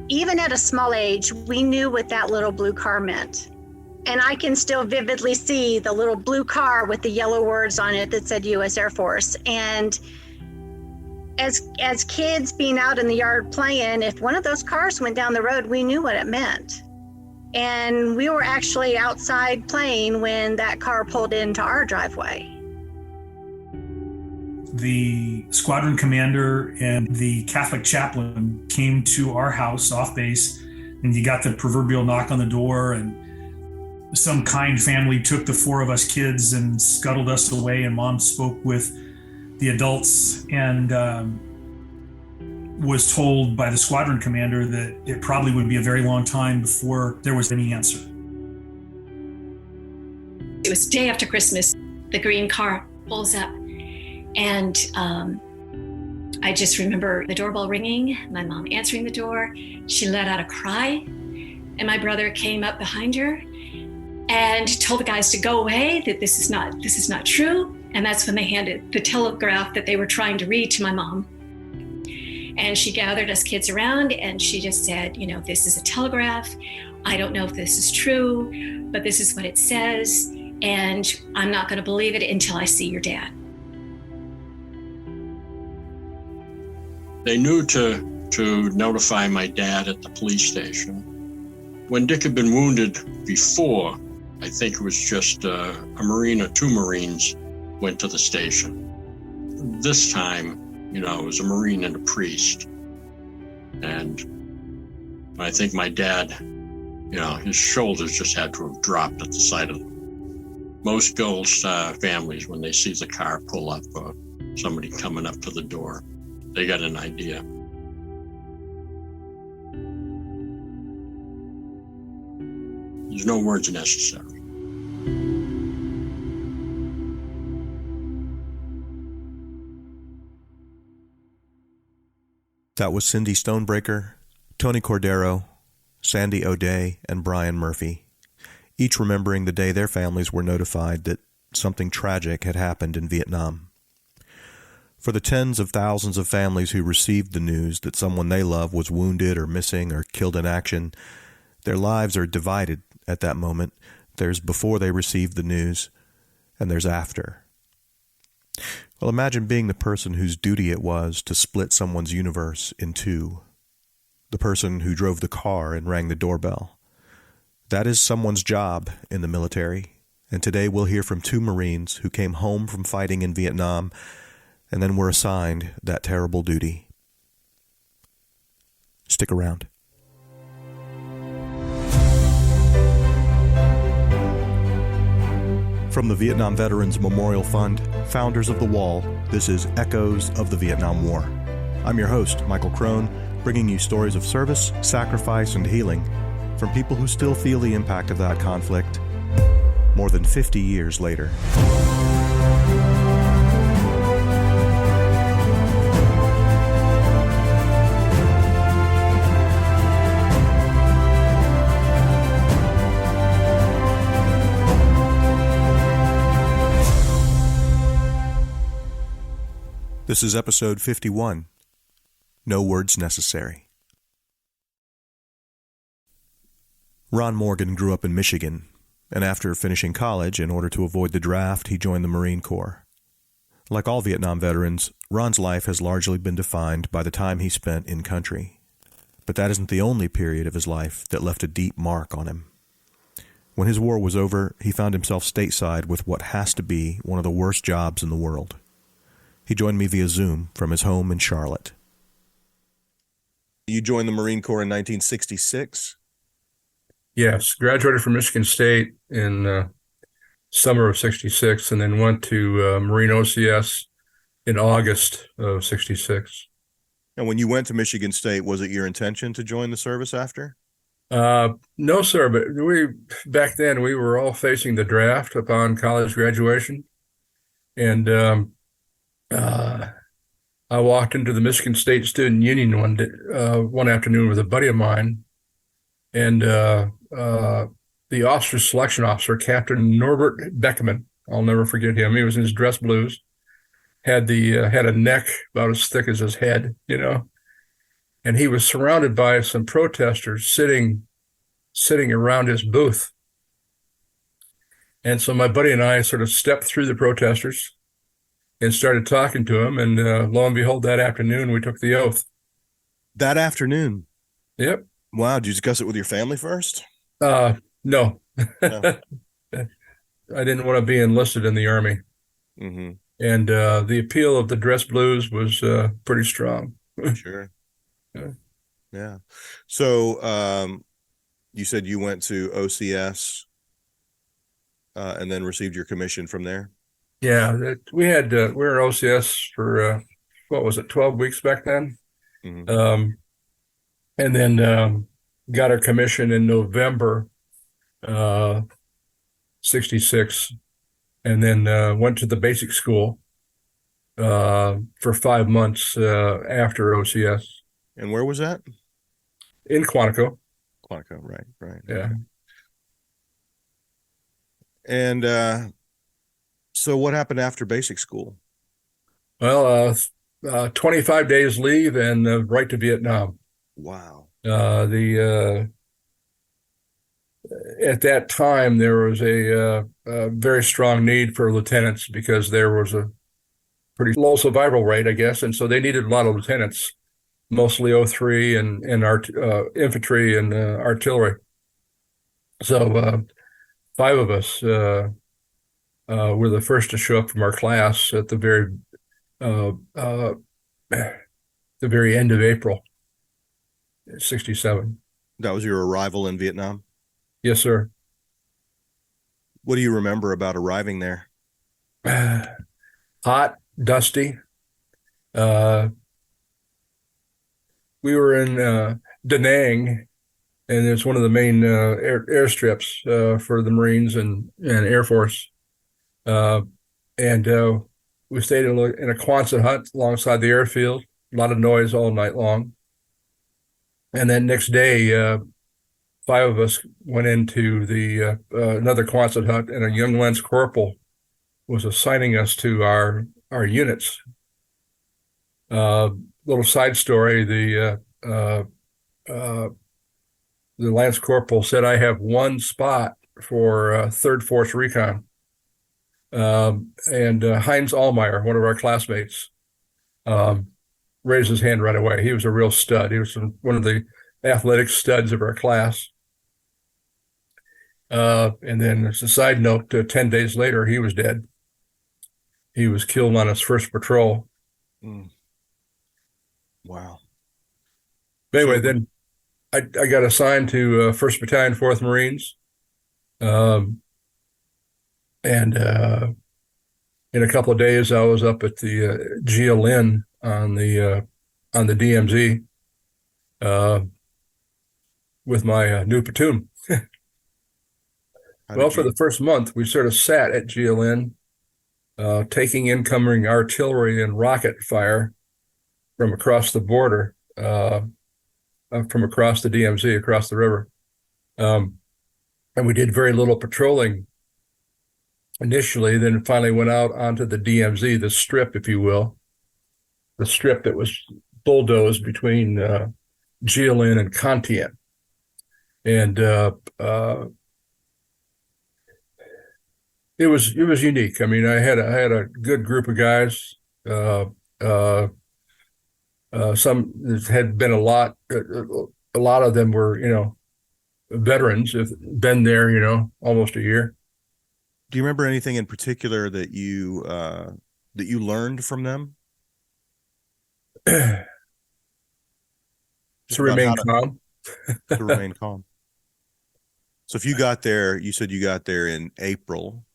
even at a small age, we knew what that little blue car meant. And I can still vividly see the little blue car with the yellow words on it that said U.S. Air Force. And as kids being out in the yard playing, if one of those cars went down the road, we knew what it meant. And we were actually outside playing when that car pulled into our driveway. The squadron commander and the Catholic chaplain came to our house off base, and you got the proverbial knock on the door, and some kind family took the four of us kids and scuttled us away, and Mom spoke with the adults and was told by the squadron commander that it probably would be a very long time before there was any answer. It was day after Christmas. The green car pulls up, and I just remember the doorbell ringing, my mom answering the door. She let out a cry, and my brother came up behind her and told the guys to go away, that this is not true. And that's when they handed the telegraph that they were trying to read to my mom. And she gathered us kids around, and she just said, this is a telegraph. I don't know if this is true, but this is what it says. And I'm not going to believe it until I see your dad. They knew to notify my dad at the police station. When Dick had been wounded before, I think it was just a Marine or two Marines went to the station. This time, it was a Marine and a priest. And I think my dad, his shoulders just had to have dropped at the sight of them. Most Gold Star families, when they see the car pull up or somebody coming up to the door, they got an idea. There's no words necessary. That was Cindy Stonebreaker, Tony Cordero, Sandy O'Day, and Brian Murphy, each remembering the day their families were notified that something tragic had happened in Vietnam. For the tens of thousands of families who received the news that someone they love was wounded or missing or killed in action, their lives are divided at that moment. There's before they received the news, and there's after. Well, imagine being the person whose duty it was to split someone's universe in two. The person who drove the car and rang the doorbell. That is someone's job in the military, and today we'll hear from two Marines who came home from fighting in Vietnam and then were assigned that terrible duty. Stick around. From the Vietnam Veterans Memorial Fund, founders of The Wall, this is Echoes of the Vietnam War. I'm your host, Michael Crone, bringing you stories of service, sacrifice, and healing from people who still feel the impact of that conflict more than 50 years later. This is episode 51, No Words Necessary. Ron Morgan grew up in Michigan, and after finishing college, in order to avoid the draft, he joined the Marine Corps. Like all Vietnam veterans, Ron's life has largely been defined by the time he spent in country. But that isn't the only period of his life that left a deep mark on him. When his war was over, he found himself stateside with what has to be one of the worst jobs in the world. He joined me via Zoom from his home in Charlotte. You joined the Marine Corps in 1966? Yes, graduated from Michigan State in summer of 66 and then went to Marine OCS in August of 66. And when you went to Michigan State, was it your intention to join the service after? No, sir, but back then we were all facing the draft upon college graduation. And I walked into the Michigan State Student Union one afternoon with a buddy of mine, and the officer selection officer, Captain Norbert Beckman, I'll never forget him. He was in his dress blues, had a neck about as thick as his head, and he was surrounded by some protesters sitting around his booth. And so my buddy and I sort of stepped through the protesters and started talking to him. And lo and behold, that afternoon, we took the oath. That afternoon? Yep. Wow. Did you discuss it with your family first? No. No. I didn't want to be enlisted in the Army. Mm-hmm. And the appeal of the dress blues was pretty strong. Sure. Yeah. Yeah. So you said you went to OCS and then received your commission from there? Yeah, we were in OCS for what was it, 12 weeks back then? Mm-hmm. And then got our commission in November 66, and then went to the basic school for 5 months after OCS. And where was that? In Quantico. Quantico, right. Yeah. Okay. And so what happened after basic school? Well, 25 days leave and right to Vietnam. Wow. At that time, there was a very strong need for lieutenants because there was a pretty low survival rate, I guess, and so they needed a lot of lieutenants, mostly 03 and infantry and artillery. So 5 of us were the first to show up from our class at the very end of April, 67. That was your arrival in Vietnam? Yes, sir. What do you remember about arriving there? Hot, dusty. We were in Da Nang, and it's one of the main airstrips for the Marines and Air Force. And we stayed in a Quonset hut alongside the airfield. A lot of noise all night long. And then next day, 5 of us went into the another Quonset hut, and a young lance corporal was assigning us to our units. Little side story: the lance corporal said, "I have one spot for Third Force Recon." And Heinz Allmeyer, one of our classmates, raised his hand right away. He was a real stud. He was one of the athletic studs of our class. And then, as a side note, 10 days later, he was dead. He was killed on his first patrol. Mm. Wow. But anyway, then I got assigned to 1st Battalion, 4th Marines. And in a couple of days, I was up at the GLN on the DMZ with my new platoon. Well, for the first month, we sort of sat at GLN, taking incoming artillery and rocket fire from across the border, from across the DMZ, across the river. And we did very little patrolling initially, then finally went out onto the DMZ, the strip, if you will, the strip that was bulldozed between GLN and Contian. And it was unique. I mean, I had a good group of guys. Some had been a lot of them were, veterans, have been there, almost a year. Do you remember anything in particular that you learned from them? To remain calm. To remain calm. So if you got there, you said you got there in April,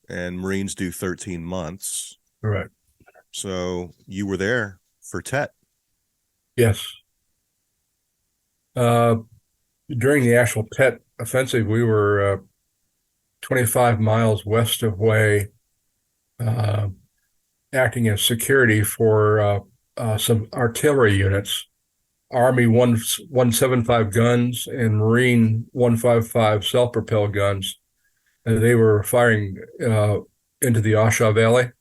and Marines do 13 months. Right. So you were there for Tet. Yes. During the actual Tet offensive, we were 25 miles west of Hue, acting as security for some artillery units, Army 175 guns and Marine 155 self-propelled guns. And they were firing into the Asha Valley.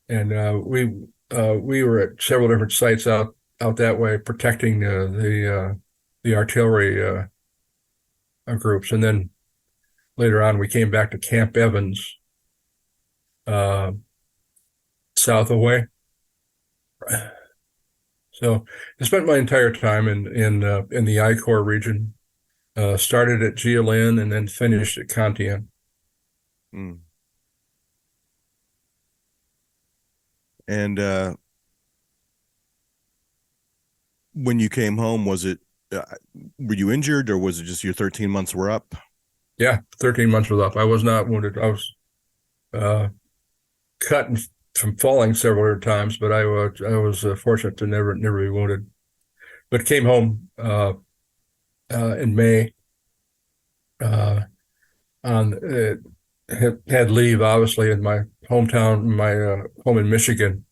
And we were at several different sites out out that way protecting the artillery groups, and then later on we came back to Camp Evans, south away. So I spent my entire time in the I Corps region. Started at GLN and then finished at Kantian. Mm. And when you came home, was it were you injured, or was it just your 13 months were up? Yeah, 13 months was up. I was not wounded. I was cut from falling several times, but I was fortunate to never be wounded. But came home in May. Had leave obviously in my hometown, my home in Michigan,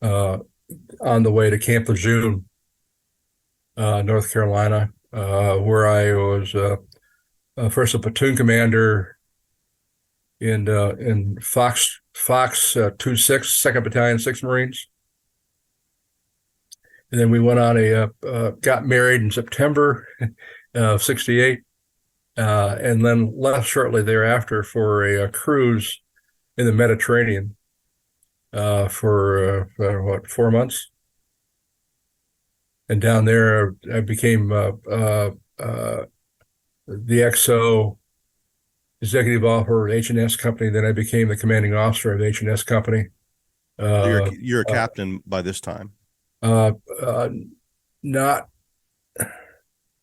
on the way to Camp Lejeune, North Carolina, where I was first a platoon commander in Fox 26, 2nd Battalion, 6th Marines. And then we went on got married in September of 68, and then left shortly thereafter for a cruise in the Mediterranean for 4 months. And down there, I became the XO executive officer at H&S Company. Then I became the commanding officer of H&S Company. You're a captain by this time. Not,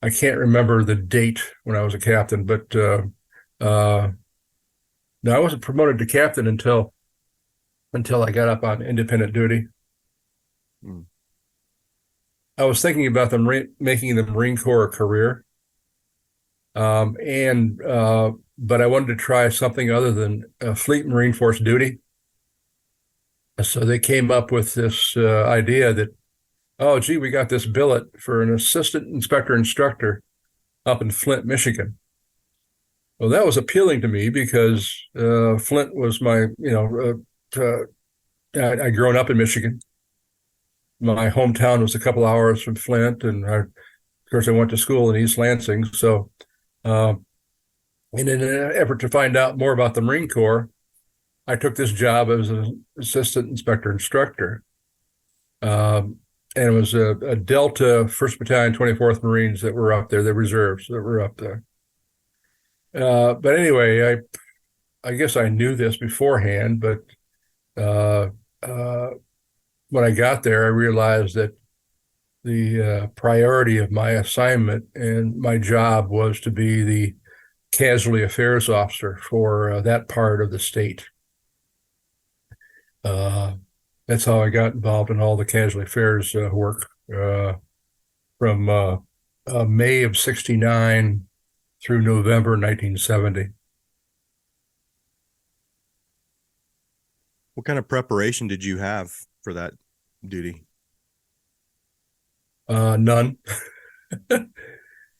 I can't remember the date when I was a captain, but no, I wasn't promoted to captain until I got up on independent duty. Mm. I was thinking about making the Marine Corps a career, but I wanted to try something other than Fleet Marine Force duty. So they came up with this idea that, oh, gee, we got this billet for an assistant inspector instructor up in Flint, Michigan. Well, that was appealing to me because Flint was my, I'd grown up in Michigan. My hometown was a couple hours from Flint, and of course, I went to school in East Lansing. So, in an effort to find out more about the Marine Corps, I took this job as an assistant inspector instructor. And it was a Delta 1st Battalion, 24th Marines that were up there, the reserves that were up there. But anyway, I guess I knew this beforehand, but when I got there, I realized that the priority of my assignment and my job was to be the casualty affairs officer for that part of the state. That's how I got involved in all the casualty affairs work from May of 69 through November 1970. What kind of preparation did you have for that duty? None.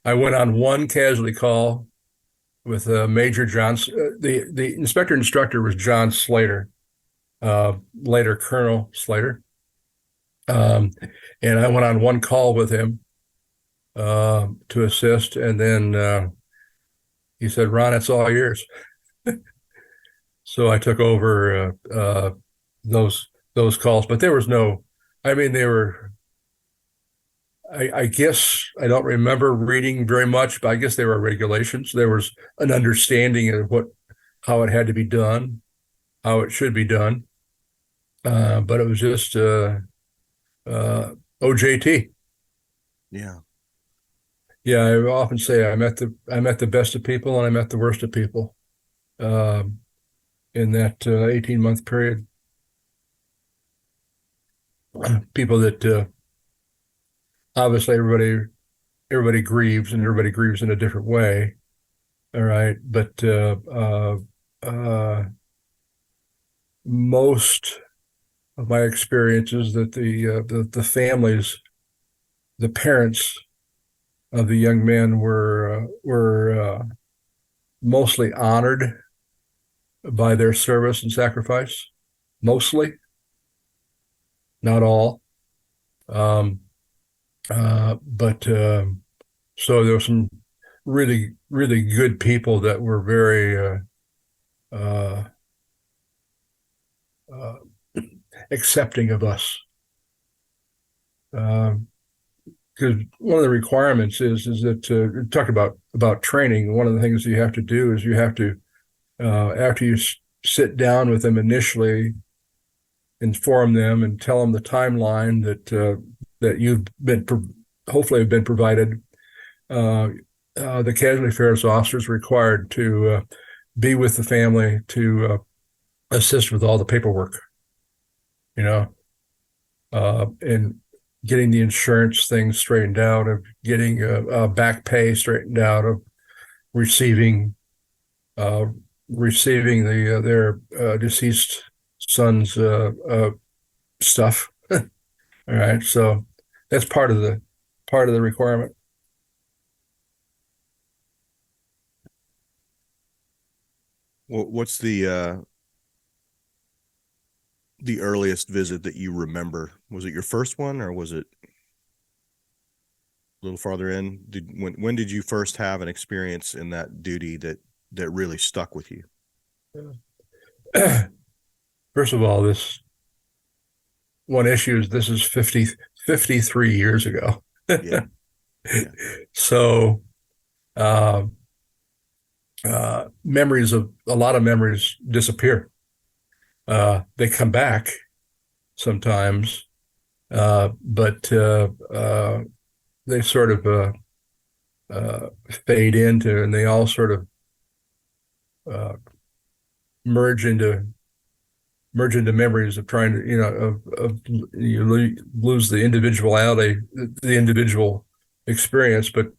I went on one casualty call with Major John. The inspector instructor was John Slater, later Colonel Slater. And I went on one call with him to assist, and then he said, "Ron, it's all yours." So I took over those calls, but there was no, I mean, they were, I guess I don't remember reading very much, but I guess there were regulations. There was an understanding of how it had to be done, how it should be done. But it was just OJT. Yeah. Yeah, I often say I met the best of people and I met the worst of people in that 18-month period. People that obviously everybody grieves, and everybody grieves in a different way. All right, but most of my experiences that the families, the parents of the young men were mostly honored by their service and sacrifice. Mostly, not all. But so there were some really, really good people that were very uh, uh, accepting of us. Because one of the requirements is that talk about training. One of the things you have to do is you have to after you sit down with them initially, inform them and tell them the timeline that you've been hopefully have been provided. The casualty affairs officer is required to be with the family to assist with all the paperwork, and getting the insurance thing straightened out, of getting back pay straightened out, of receiving uh, their deceased son's stuff. All right, so that's part of the requirement. What's the earliest visit that you remember? Was it your first one, or was it a little farther in? When did you first have an experience in that duty that really stuck with you? First of all, this is 53 years ago. Yeah. Yeah. So memories of a lot of memories disappear. They come back sometimes, but they sort of fade into, and they all sort of merge into memories of trying to, of you lose the individuality, the individual experience. But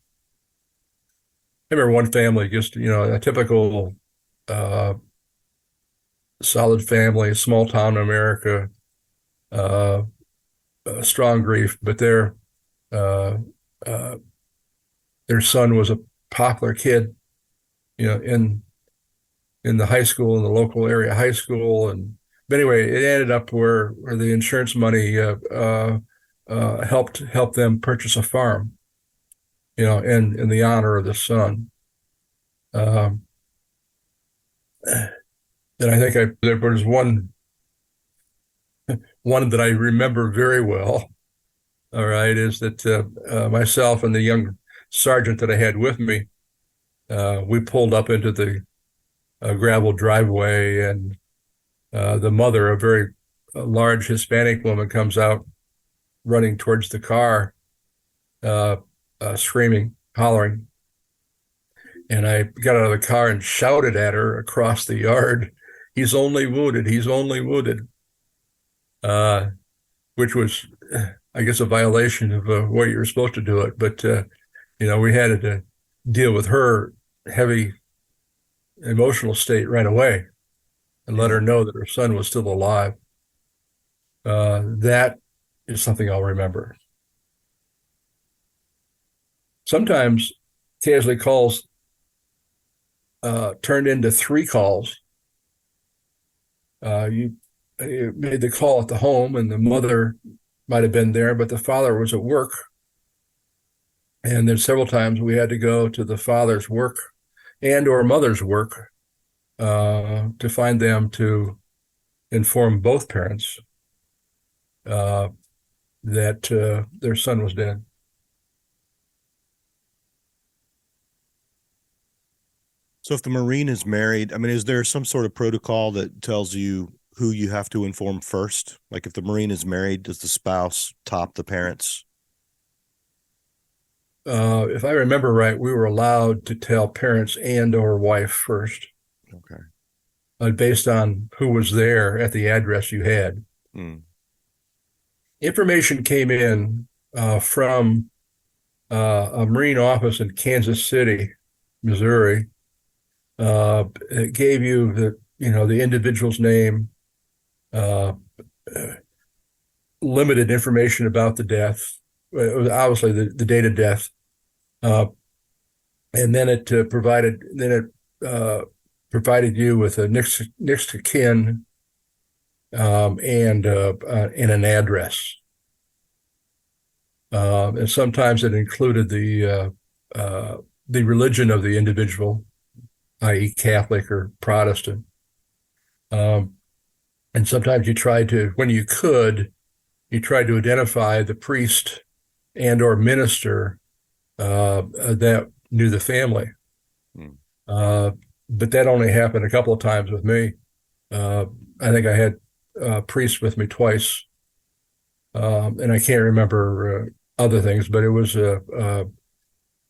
I remember one family, just, a typical solid family, small town America, strong grief, but their son was a popular kid, in the high school, in the local area high school. And but anyway, it ended up where the insurance money helped them purchase a farm, in the honor of the son. And I think there was one that I remember very well. All right, is that myself and the young sergeant that I had with me, we pulled up into the gravel driveway, and the mother, a very large Hispanic woman, comes out running towards the car, screaming, hollering. And I got out of the car and shouted at her across the yard, "He's only wounded. He's only wounded," which was, I guess, a violation of the way you're supposed to do it. But, we had to deal with her heavy emotional state right away and let her know that her son was still alive. That is something I'll remember. Sometimes casualty calls turned into 3 calls. You made the call at the home, and the mother might have been there, but the father was at work. And there's several times we had to go to the father's work and or mother's work to find them, to inform both parents that their son was dead. So if the Marine is married, I mean, is there some sort of protocol that tells you who you have to inform first? Like if the Marine is married, does the spouse top the parents? If I remember right, we were allowed to tell parents and or wife first. Okay. Based on who was there at the address you had. Information came in from a Marine office in Kansas City, Missouri. It gave you the individual's name, limited information about the death. It was obviously the date of death, and then it provided you with a next of kin, and an address. And sometimes it included the religion of the individual, i.e., Catholic or Protestant. And sometimes when you tried to identify the priest and or minister that knew the family. But that only happened a couple of times with me. I think I had priests with me twice, and I can't remember other things, but it was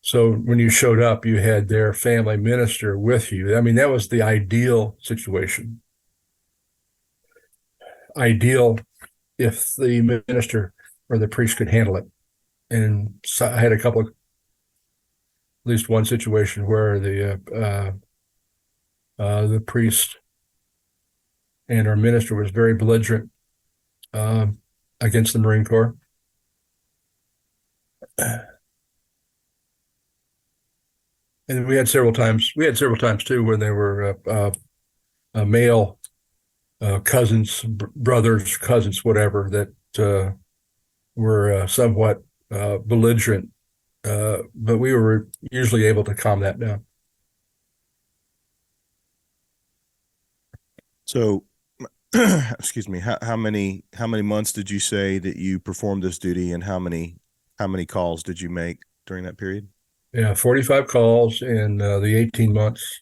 so when you showed up, you had their family minister with you. I mean, that was the ideal situation. Ideal if the minister or the priest could handle it. And so I had at least one situation where the priest and our minister was very belligerent against the Marine Corps. And we had several times too when there were male cousins, brothers, cousins, whatever, that were somewhat belligerent, but we were usually able to calm that down. So, excuse me, how many months did you say that you performed this duty, and how many calls did you make during that period? Yeah, 45 calls in the 18 months.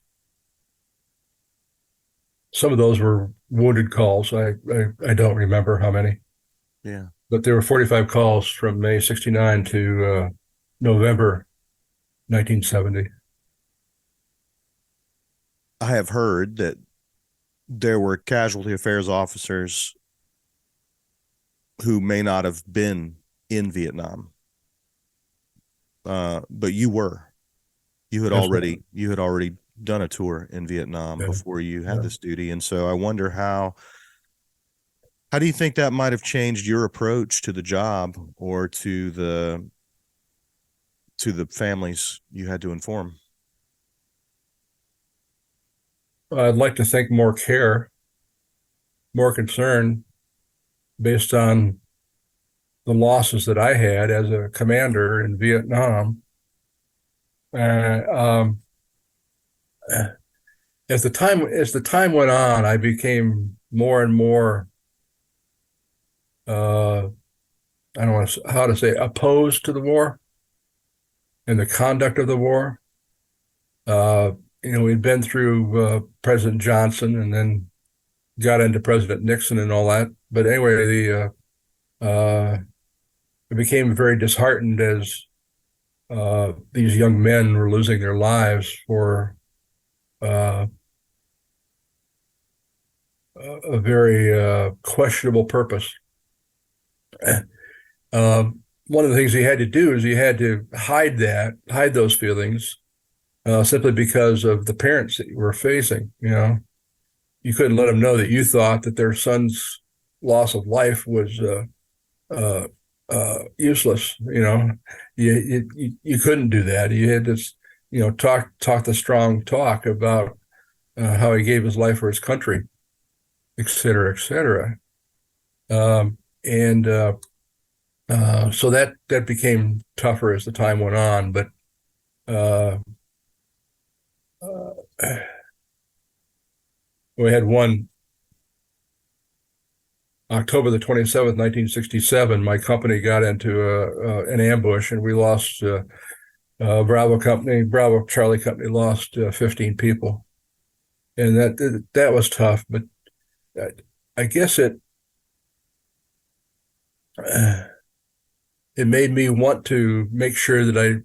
Some of those were wounded calls. I don't remember how many. Yeah. But there were 45 calls from May 69 to November 1970. I have heard that there were casualty affairs officers who may not have been in Vietnam. But you had already done a tour in Vietnam before you had this duty. And so I wonder how do you think that might have changed your approach to the job or to the families you had to inform? I'd like to think more care, more concern based on the losses that I had as a commander in Vietnam. As the time went on, I became more and more, I don't know how to say, opposed to the war and the conduct of the war. We'd been through President Johnson and then got into President Nixon and all that. But anyway, I became very disheartened as these young men were losing their lives for a very questionable purpose. One of the things he had to do is he had to hide those feelings, simply because of the parents that you were facing. You couldn't let them know that you thought that their son's loss of life was useless. You couldn't do that. You had to, talk the strong talk about how he gave his life for his country, et cetera, et cetera. So that became tougher as the time went on. But we had one October the 27th, 1967, my company got into an ambush, and we lost Bravo Charlie Company lost 15 people. And that was tough, but I guess it made me want to make sure that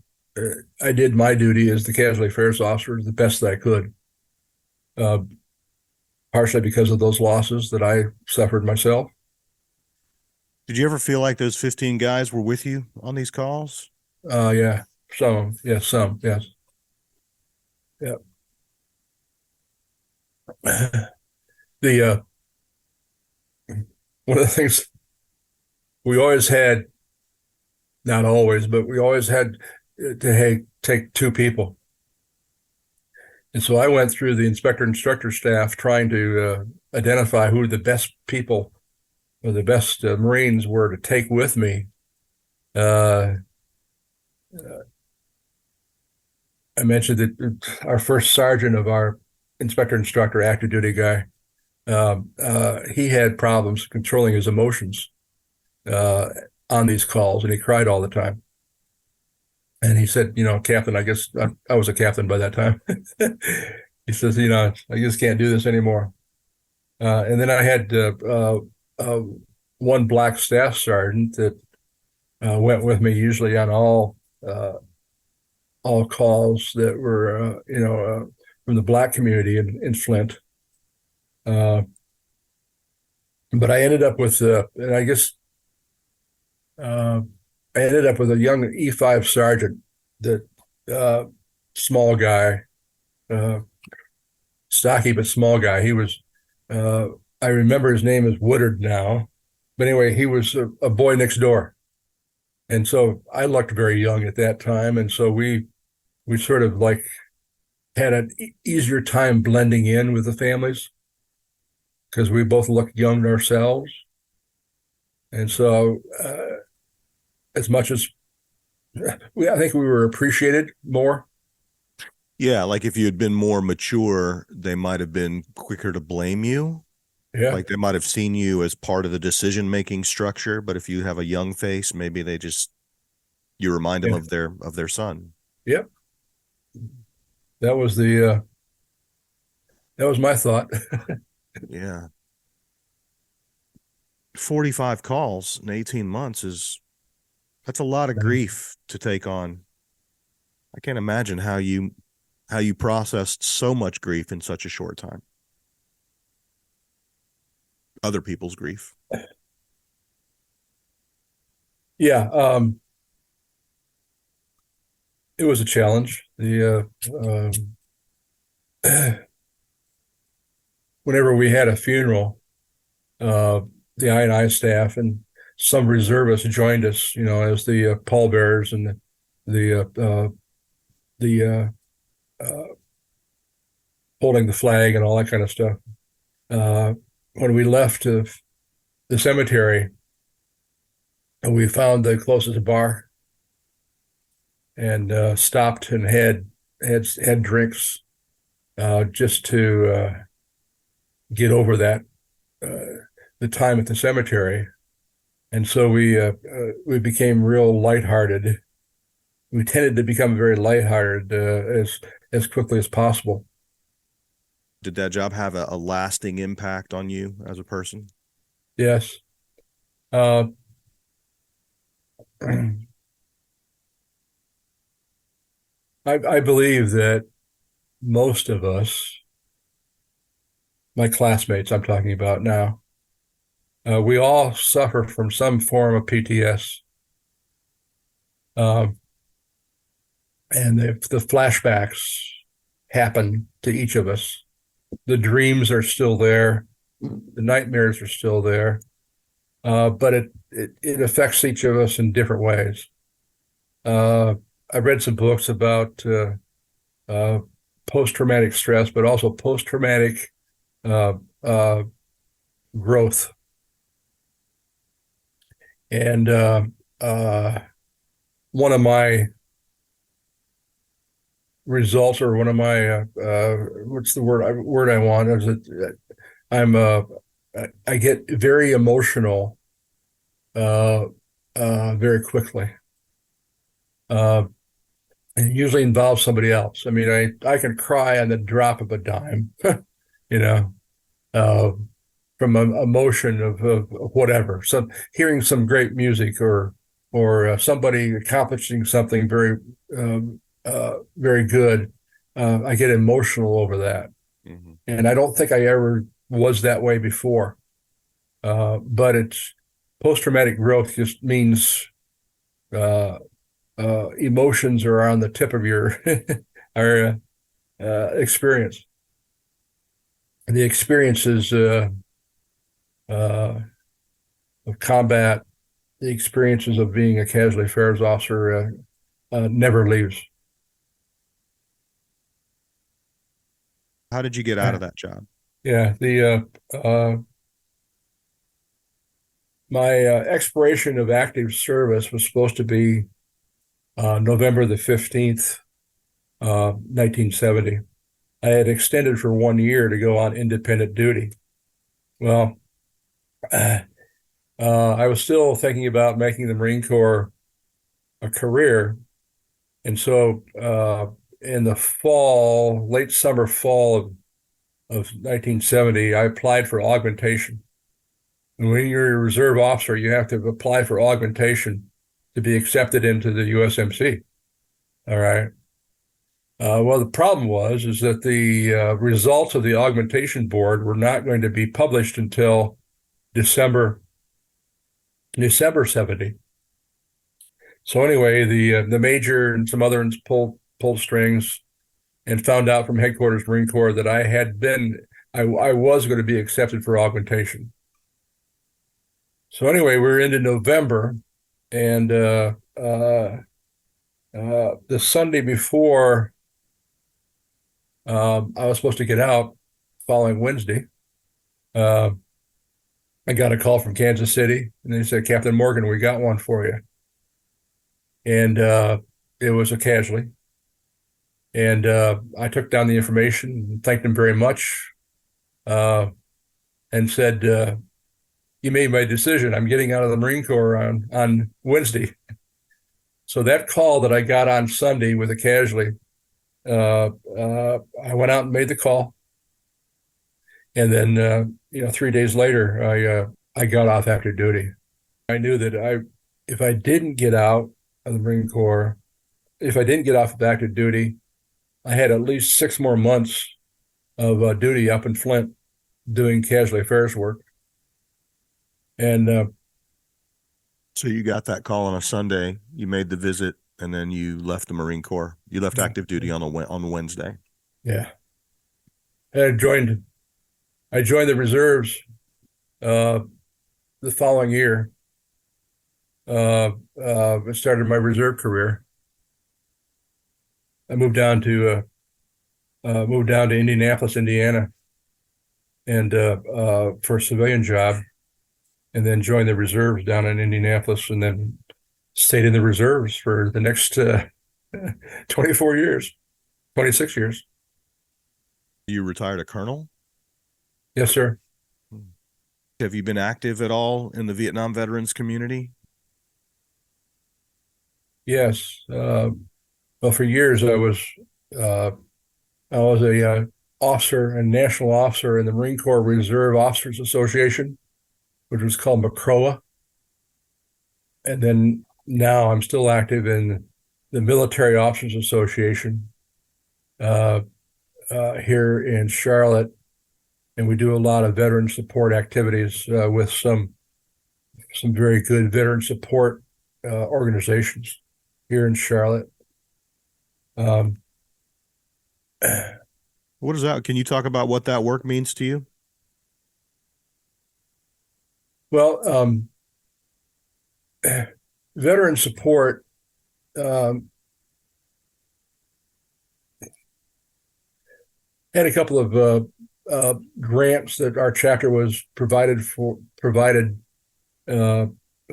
I did my duty as the casualty affairs officer the best that I could. Partially because of those losses that I suffered myself. Did you ever feel like those 15 guys were with you on these calls? Yeah, some, yes. Yeah. One of the things we always had, not always, but we always had to take two people. And so I went through the instructor staff trying to identify who the best people or the best Marines were to take with me Uh, I mentioned that our first sergeant of our instructor, active duty guy, he had problems controlling his emotions uh, on these calls, and he cried all the time. And he said, Captain, I guess I was a captain by that time. He says, I just can't do this anymore. And then I had uh, one black staff sergeant that went with me usually on all calls that were, from the black community in Flint. But I ended up with, and I guess I ended up with a young E5 sergeant, that small guy, uh, stocky but small guy. He was, uh, I remember his name is Woodard now, but anyway, he was a boy next door, and so I looked very young at that time, and so we sort of like had an easier time blending in with the families because we both looked young ourselves, and so as much as I think we were appreciated more. Yeah, like if you had been more mature, they might have been quicker to blame you. Yeah. Like they might have seen you as part of the decision-making structure, but if you have a young face, maybe you remind them of their son. Yep. That was my thought. Yeah. 45 calls in 18 months that's a lot of grief to take on. I can't imagine how you processed so much grief in such a short time. Other people's grief. Yeah. It was a challenge. Whenever we had a funeral, the I&I staff and some reservists joined us, as the pallbearers and the holding the flag and all that kind of stuff. When we left the cemetery, we found the closest bar and stopped and had drinks just to get over that the time at the cemetery, and so we became real lighthearted. We tended to become very lighthearted as quickly as possible. Did that job have a lasting impact on you as a person? Yes. I believe that most of us, my classmates I'm talking about now, we all suffer from some form of PTS. And the flashbacks happen to each of us. The dreams are still there. The nightmares are still there. But it affects each of us in different ways. I read some books about post-traumatic stress, but also post-traumatic growth. And one of my results, or one of my what's the word I want, is that I get very emotional very quickly. It usually involves somebody else. I mean, I can cry on the drop of a dime, you know, from an emotion of whatever. So hearing some great music or somebody accomplishing something very very good, I get emotional over that. Mm-hmm. And I don't think I ever was that way before. But it's post-traumatic growth just means emotions are on the tip of your our experience. The experiences of combat, the experiences of being a casualty affairs officer never leaves. How did you get out of that job? Yeah, my expiration of active service was supposed to be November the 15th, 1970. I had extended for 1 year to go on independent duty. Well, I was still thinking about making the Marine Corps a career. And so in the fall, late summer, fall of 1970, I applied for augmentation. And when you're a reserve officer, you have to apply for augmentation to be accepted into the USMC. All right. Well, the problem is that the results of the augmentation board were not going to be published until December 70. So anyway, the major and some others pulled strings and found out from headquarters Marine Corps that I was going to be accepted for augmentation. So anyway, we're into November, and the Sunday before I was supposed to get out, following Wednesday, I got a call from Kansas City, and they said, "Captain Morgan, we got one for you." And it was a casualty. And I took down the information, thanked him very much, and said, "You made my decision. I'm getting out of the Marine Corps on Wednesday." So that call that I got on Sunday with a casualty, I went out and made the call. And then, 3 days later, I got off active duty. I knew that if I didn't get out of the Marine Corps, if I didn't get off of active duty, I had at least 6 more months of duty up in Flint doing casualty affairs work. And So you got that call on a Sunday, you made the visit, and then you left the Marine Corps. You left active duty on Wednesday. Yeah. And I joined the reserves the following year. I started my reserve career. I moved down to Indianapolis, Indiana, and for a civilian job, and then joined the reserves down in Indianapolis, and then stayed in the reserves for the next 24 years, 26 years. You retired a colonel? Yes, sir. Have you been active at all in the Vietnam veterans community? Yes. Well, for years I was a officer and national officer in the Marine Corps Reserve Officers Association, which was called MCROA. And then now I'm still active in the Military Officers Association here in Charlotte. And we do a lot of veteran support activities with some very good veteran support organizations here in Charlotte. What is that? Can you talk about what that work means to you? Well, veteran support had a couple of grants that our chapter was provided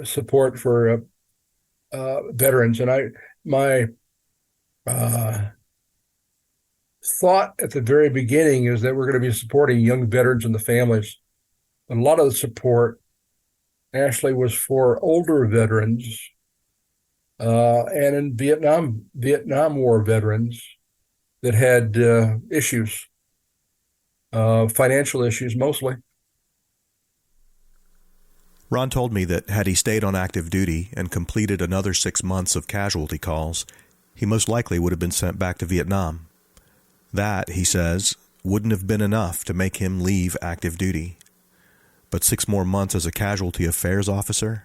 support for veterans, and my thought at the very beginning is that we're going to be supporting young veterans and the families. And a lot of the support actually was for older veterans and in Vietnam War veterans that had issues, financial issues mostly. Ron told me that had he stayed on active duty and completed another 6 months of casualty calls, he most likely would have been sent back to Vietnam. That, he says, wouldn't have been enough to make him leave active duty. But 6 more months as a casualty affairs officer,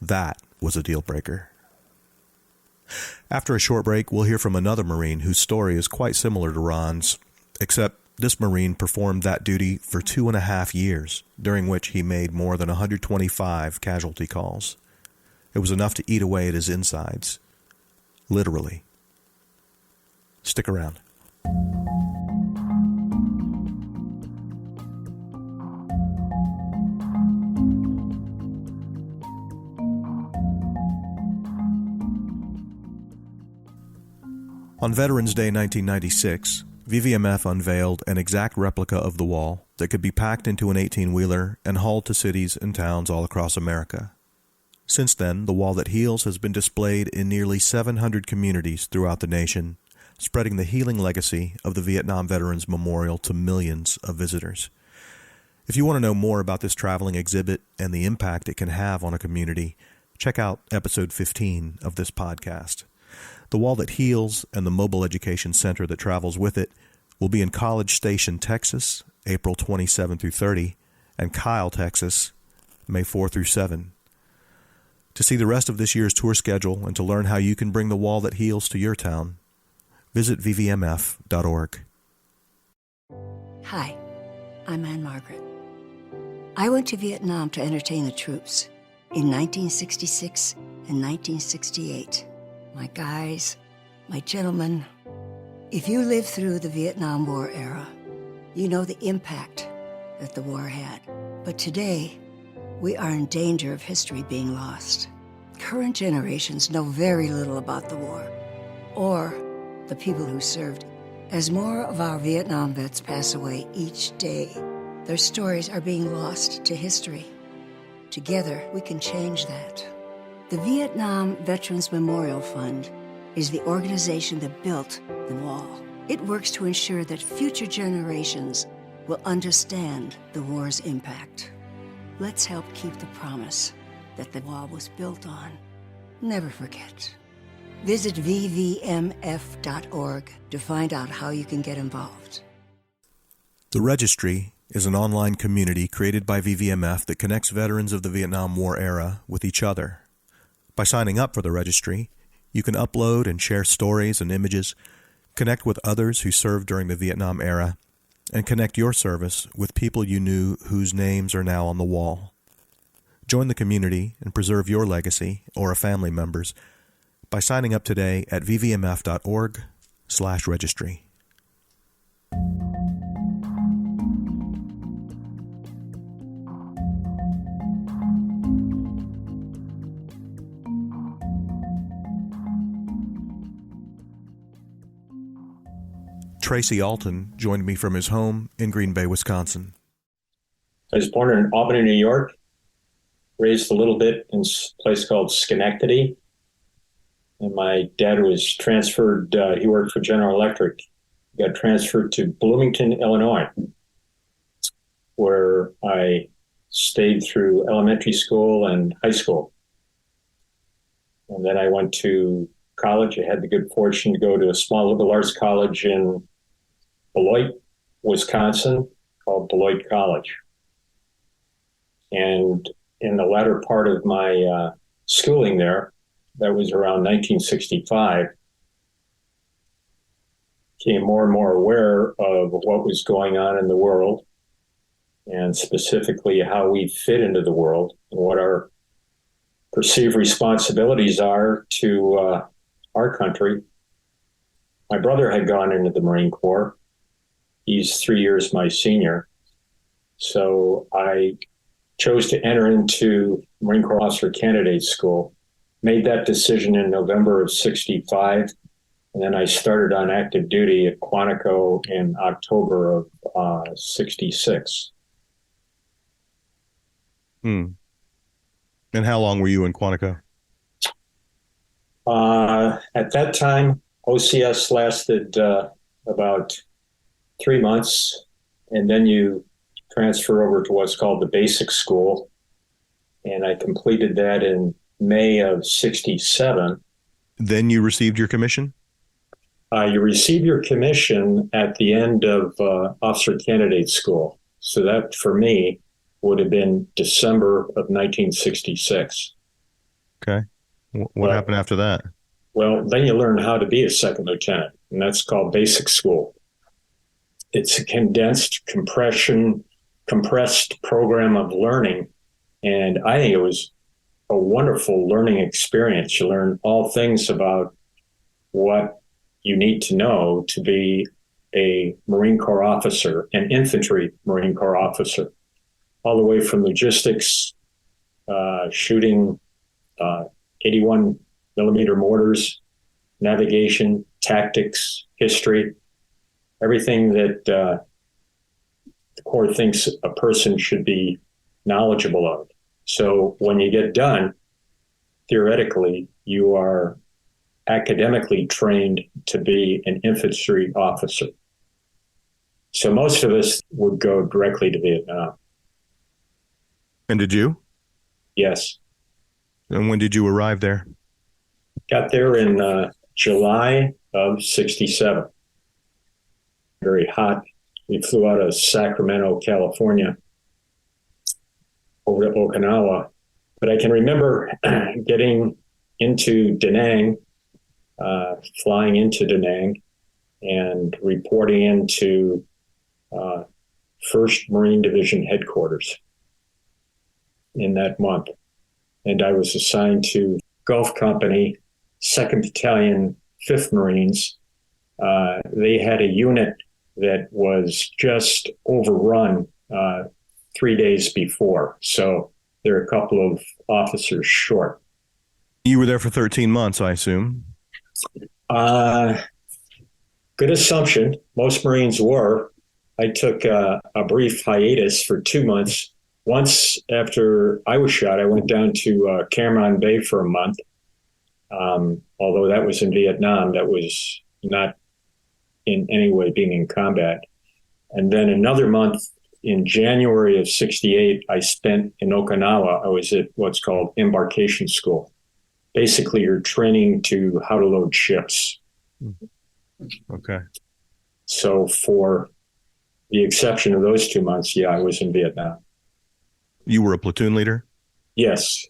that was a deal breaker. After a short break, we'll hear from another Marine whose story is quite similar to Ron's, except this Marine performed that duty for 2.5 years, during which he made more than 125 casualty calls. It was enough to eat away at his insides. Literally. Stick around. On Veterans Day 1996, VVMF unveiled an exact replica of the wall that could be packed into an 18-wheeler and hauled to cities and towns all across America. Since then, the wall that heals has been displayed in nearly 700 communities throughout the nation, spreading the healing legacy of the Vietnam Veterans Memorial to millions of visitors. If you want to know more about this traveling exhibit and the impact it can have on a community, check out episode 15 of this podcast. The Wall That Heals and the Mobile Education Center that travels with it will be in College Station, Texas, April 27 through 30, and Kyle, Texas, May 4 through 7. To see the rest of this year's tour schedule and to learn how you can bring the Wall That Heals to your town, visit vvmf.org. Hi, I'm Anne Margaret. I went to Vietnam to entertain the troops in 1966 and 1968. My guys, my gentlemen, if you lived through the Vietnam War era, you know the impact that the war had. But today, we are in danger of history being lost. Current generations know very little about the war or the people who served. As more of our Vietnam vets pass away each day, their stories are being lost to history. Together, we can change that. The Vietnam Veterans Memorial Fund is the organization that built the wall. It works to ensure that future generations will understand the war's impact. Let's help keep the promise that the wall was built on. Never forget. Visit vvmf.org to find out how you can get involved. The Registry is an online community created by VVMF that connects veterans of the Vietnam War era with each other. By signing up for the registry, you can upload and share stories and images, connect with others who served during the Vietnam era, and connect your service with people you knew whose names are now on the wall. Join the community and preserve your legacy or a family member's by signing up today at vvmf.org/registry. Tracy Alton joined me from his home in Green Bay, Wisconsin. I was born in Albany, New York, raised a little bit in a place called Schenectady. And my dad was transferred, he worked for General Electric. He got transferred to Bloomington, Illinois, where I stayed through elementary school and high school. And then I went to college. I had the good fortune to go to a small liberal arts college in Beloit, Wisconsin, called Beloit College. And in the latter part of my schooling there, that was around 1965, became more and more aware of what was going on in the world, and specifically how we fit into the world and what our perceived responsibilities are to our country. My brother had gone into the Marine Corps. He's 3 years my senior. So I chose to enter into Marine Corps Officer Candidate School, made that decision in November of 65. And then I started on active duty at Quantico in October of 66. And how long were you in Quantico? At that time, OCS lasted about 3 months, and then you transfer over to what's called the basic school. And I completed that in May of 67. Then you received your commission? You receive your commission at the end of officer candidate school. So that, for me, would have been December of 1966. Okay. What happened after that? Well, then you learn how to be a second lieutenant, and that's called basic school. It's a compressed program of learning, and I think it was a wonderful learning experience. You learn all things about what you need to know to be a Marine Corps officer, an infantry Marine Corps officer, all the way from logistics, shooting 81 millimeter mortars, navigation, tactics, history, everything that the Corps thinks a person should be knowledgeable of. So when you get done, theoretically, you are academically trained to be an infantry officer. So most of us would go directly to Vietnam. And did you? Yes. And when did you arrive there? Got there in July of 67. Very hot. We flew out of Sacramento, California, over to Okinawa. But I can remember getting into Da Nang, flying into Da Nang, and reporting into 1st Marine Division headquarters in that month. And I was assigned to Gulf Company, 2nd Battalion, 5th Marines. They had a unit that was just overrun 3 days before. So they're a couple of officers short. You were there for 13 months, I assume. Good assumption. Most Marines were. I took a brief hiatus for 2 months. Once after I was shot, I went down to Cam Bay for a month. Although that was in Vietnam, that was not in any way being in combat. And then another month in January of 68, I spent in Okinawa. I was at what's called embarkation school. Basically, you're training to how to load ships. Okay. So for the exception of those 2 months, yeah, I was in Vietnam. You were a platoon leader? Yes,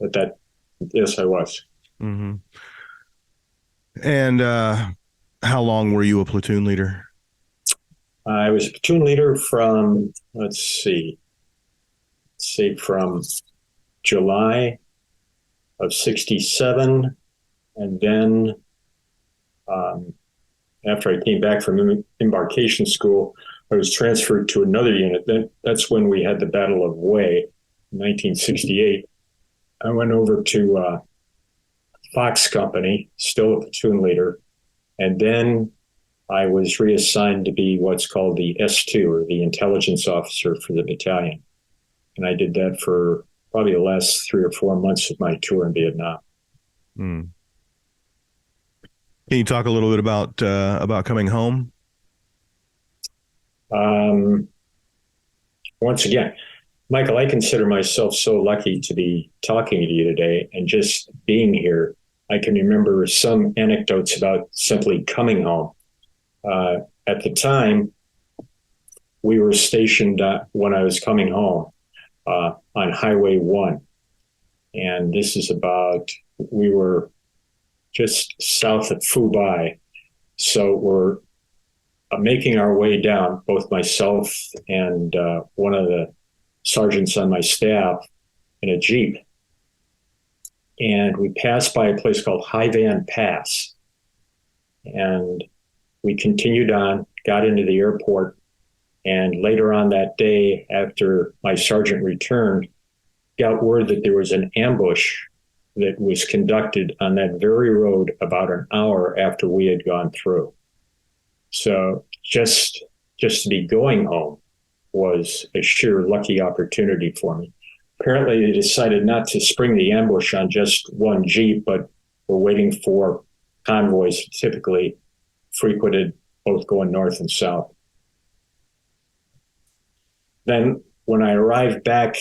yes, I was. Mm-hmm. And how long were you a platoon leader? I was a platoon leader from, from July of 67. And then after I came back from embarkation school, I was transferred to another unit. That's when we had the Battle of Hue in 1968. I went over to Fox Company, still a platoon leader. And then I was reassigned to be what's called the S2, or the intelligence officer for the battalion. And I did that for probably the last 3 or 4 months of my tour in Vietnam. Mm. Can you talk a little bit about coming home? Once again, Michael, I consider myself so lucky to be talking to you today and just being here. I can remember some anecdotes about simply coming home. At the time, we were stationed when I was coming home on Highway 1. And this is we were just south of Phu Bai. So we're making our way down, both myself and one of the sergeants on my staff in a Jeep. And we passed by a place called Hai Van Pass. And we continued on, got into the airport. And later on that day, after my sergeant returned, got word that there was an ambush that was conducted on that very road about an hour after we had gone through. So just to be going home was a sheer lucky opportunity for me. Apparently, they decided not to spring the ambush on just one Jeep, but were waiting for convoys typically frequented both going north and south. Then when I arrived back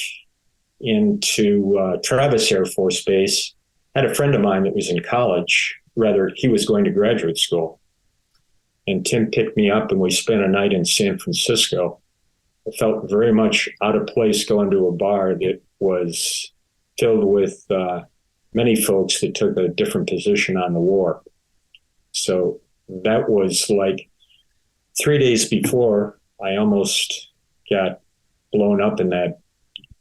into Travis Air Force Base, I had a friend of mine that was in college, rather he was going to graduate school. And Tim picked me up and we spent a night in San Francisco. I felt very much out of place going to a bar that was filled with many folks that took a different position on the war. So that was like 3 days before I almost got blown up in that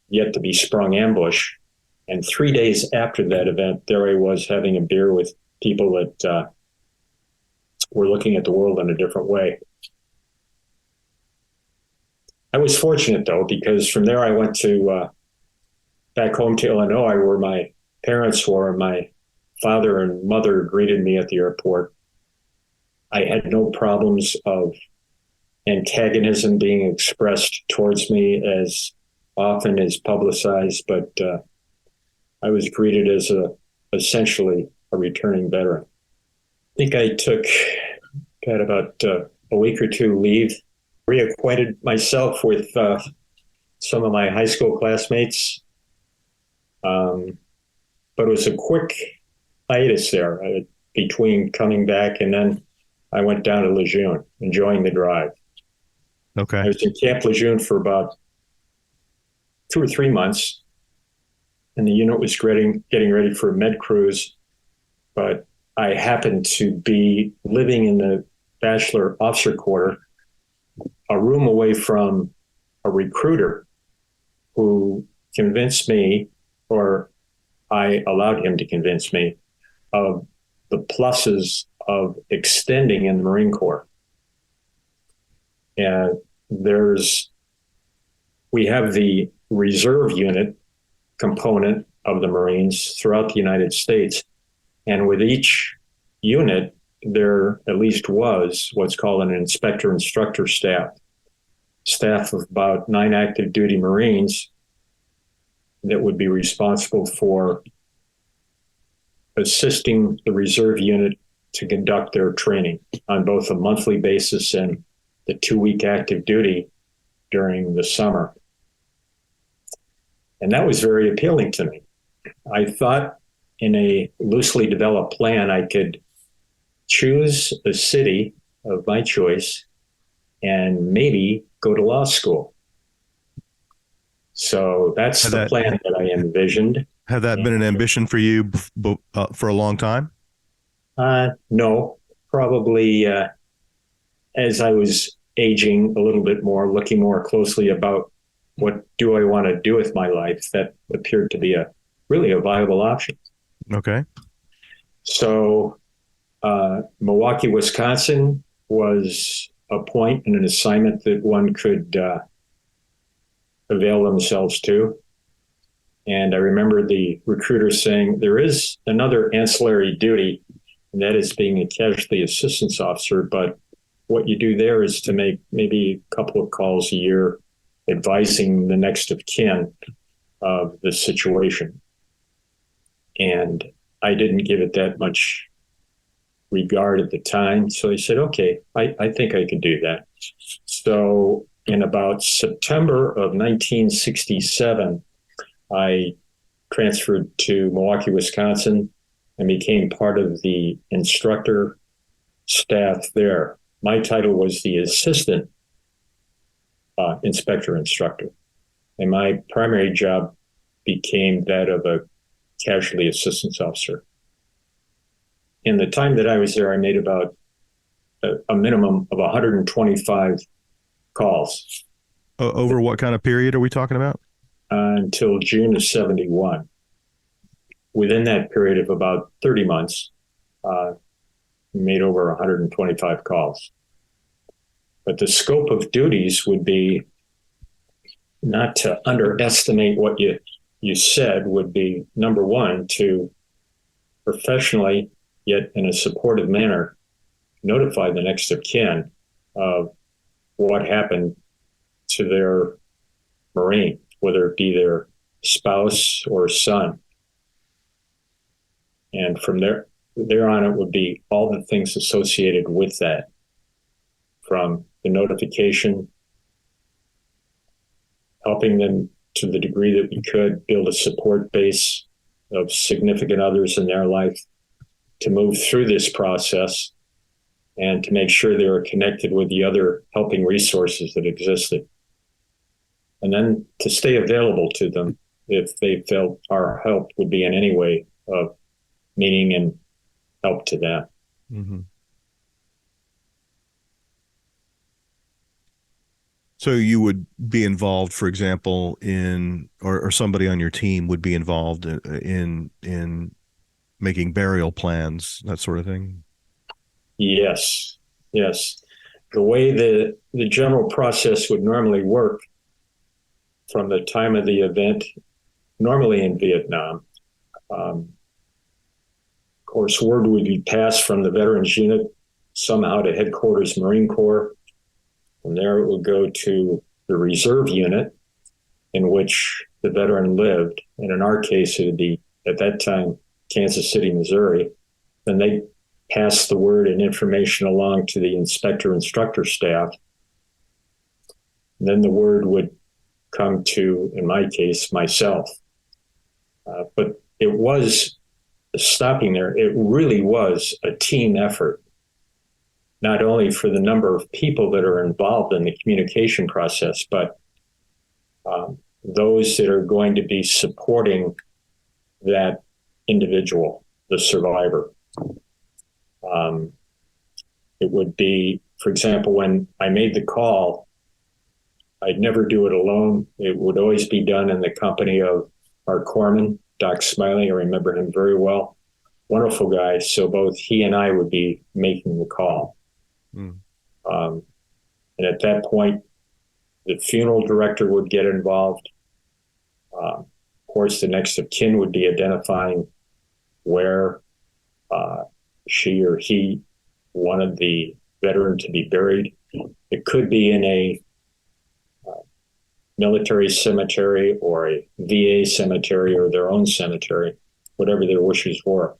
yet to be sprung ambush. And 3 days after that event, there I was having a beer with people that were looking at the world in a different way. I was fortunate, though, because from there I went to back home to Illinois, where my parents were. My father and mother greeted me at the airport. I had no problems of antagonism being expressed towards me as often as publicized, but I was greeted as essentially a returning veteran. I think I had about a week or two leave, reacquainted myself with some of my high school classmates. But it was a quick hiatus there between coming back, and then I went down to Lejeune, enjoying the drive. Okay. I was in Camp Lejeune for about 2 or 3 months, and the unit was getting ready for a med cruise, but I happened to be living in the Bachelor Officer Quarter, a room away from a recruiter who convinced me, or I allowed him to convince me, of the pluses of extending in the Marine Corps. And we have the reserve unit component of the Marines throughout the United States. And with each unit, there at least was what's called an inspector-instructor staff of about 9 active duty Marines that would be responsible for assisting the reserve unit to conduct their training on both a monthly basis and the 2-week active duty during the summer. And that was very appealing to me. I thought in a loosely developed plan, I could choose a city of my choice and maybe go to law school. So that's the plan that I envisioned. Had that been an ambition for you for a long time? No, probably as I was aging a little bit more, looking more closely about what do I want to do with my life, that appeared to be really a viable option. Okay. So Milwaukee, Wisconsin was a point and an assignment that one could avail themselves to. And I remember the recruiter saying, there is another ancillary duty, and that is being a casualty assistance officer. But what you do there is to make maybe a couple of calls a year advising the next of kin of the situation. And I didn't give it that much regard at the time. So I said, okay, I think I could do that. So in about September of 1967, I transferred to Milwaukee, Wisconsin, and became part of the instructor staff there. My title was the assistant inspector instructor, and my primary job became that of a casualty assistance officer. In the time that I was there, I made about a minimum of 125 calls. Over what kind of period are we talking about? Until June of 71. Within that period of about 30 months, we made over 125 calls. But the scope of duties would be, not to underestimate what you said, would be, number one, to professionally, yet in a supportive manner, notify the next of kin of what happened to their Marine, whether it be their spouse or son. And from there on, it would be all the things associated with that, from the notification, helping them to the degree that we could build a support base of significant others in their life to move through this process and to make sure they were connected with the other helping resources that existed. And then to stay available to them if they felt our help would be in any way of meaning and help to them. Mm-hmm. So you would be involved, for example, or somebody on your team would be involved in making burial plans, that sort of thing? Yes. The way the general process would normally work from the time of the event, normally in Vietnam, of course, word would be passed from the veterans unit somehow to headquarters Marine Corps. From there, it would go to the reserve unit in which the veteran lived. And in our case, it would be, at that time, Kansas City, Missouri. Then they passed the word and information along to the instructor staff. And then the word would come to, in my case, myself. But it was, stopping there, it really was a team effort, not only for the number of people that are involved in the communication process, but those that are going to be supporting that individual, the survivor. It would be, for example, when I made the call, I'd never do it alone. It would always be done in the company of our corpsman, Doc Smiley. I remember him very well. Wonderful guy. So both he and I would be making the call. And at that point, the funeral director would get involved. Of course, the next of kin would be identifying where she or he wanted the veteran to be buried. It could be in a military cemetery or a VA cemetery or their own cemetery, whatever their wishes were.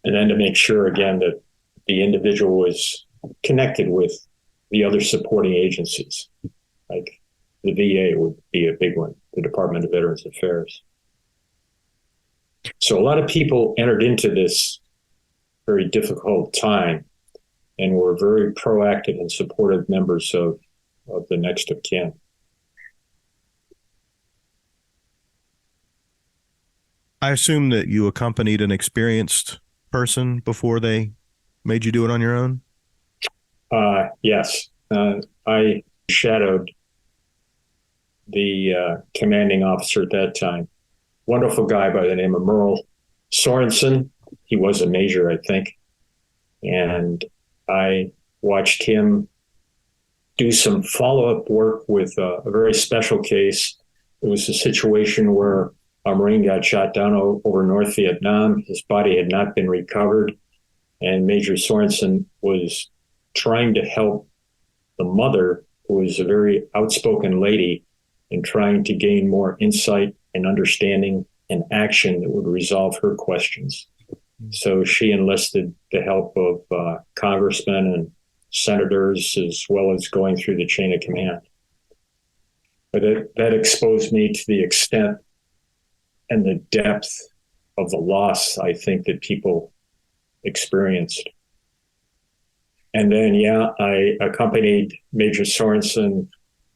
And then to make sure, again, that the individual was connected with the other supporting agencies, like the VA would be a big one, the Department of Veterans Affairs. So a lot of people entered into this very difficult time and were very proactive and supportive members of the next of kin. I assume that you accompanied an experienced person before they made you do it on your own? Yes. I shadowed the commanding officer at that time. Wonderful guy by the name of Merle Sorensen. He was a major, I think. And I watched him do some follow-up work with a very special case. It was a situation where a Marine got shot down over North Vietnam. His body had not been recovered. And Major Sorensen was trying to help the mother, who was a very outspoken lady, in trying to gain more insight and understanding and action that would resolve her questions. So she enlisted the help of congressmen and senators, as well as going through the chain of command. But that exposed me to the extent and the depth of the loss, I think, that people experienced. And then, I accompanied Major Sorensen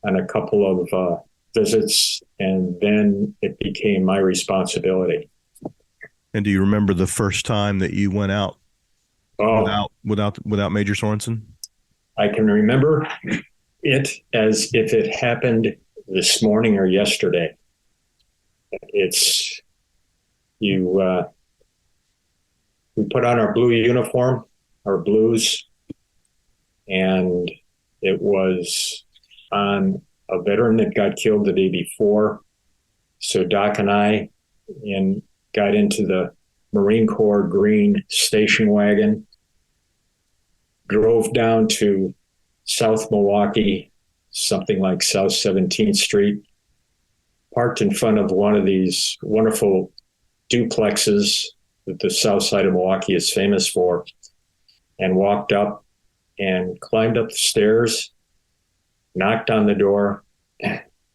on a couple of visits, and then it became my responsibility. And do you remember the first time that you went out without Major Sorensen? I can remember it as if it happened this morning or yesterday. It's we put on our blue uniform, our blues, and it was on a veteran that got killed the day before. So Doc and I got into the Marine Corps green station wagon, drove down to South Milwaukee, something like South 17th Street, parked in front of one of these wonderful duplexes that the south side of Milwaukee is famous for, and walked up and climbed up the stairs, knocked on the door,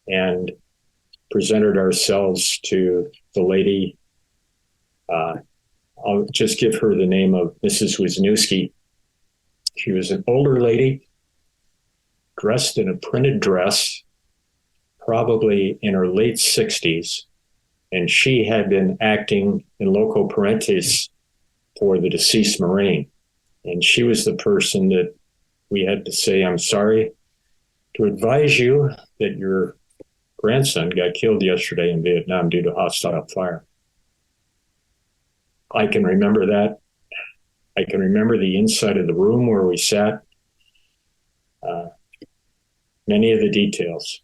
and presented ourselves to the lady. I'll just give her the name of Mrs. Wisniewski. She was an older lady, dressed in a printed dress, probably in her late 60s, and she had been acting in loco parentis for the deceased Marine. And she was the person that we had to say, "I'm sorry to advise you that your grandson got killed yesterday in Vietnam due to hostile fire." I can remember that. I can remember the inside of the room where we sat, many of the details.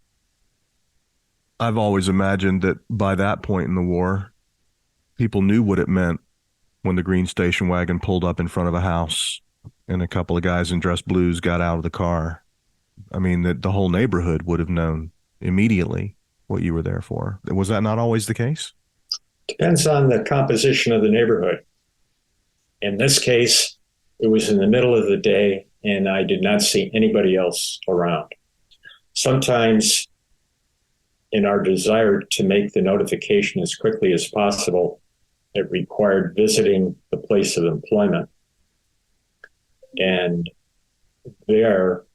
I've always imagined that by that point in the war, people knew what it meant when the green station wagon pulled up in front of a house and a couple of guys in dress blues got out of the car, I mean, the whole neighborhood would have known immediately what you were there for. Was that not always the case? Depends on the composition of the neighborhood. In this case, it was in the middle of the day, and I did not see anybody else around. Sometimes, in our desire to make the notification as quickly as possible, it required visiting the place of employment. And there,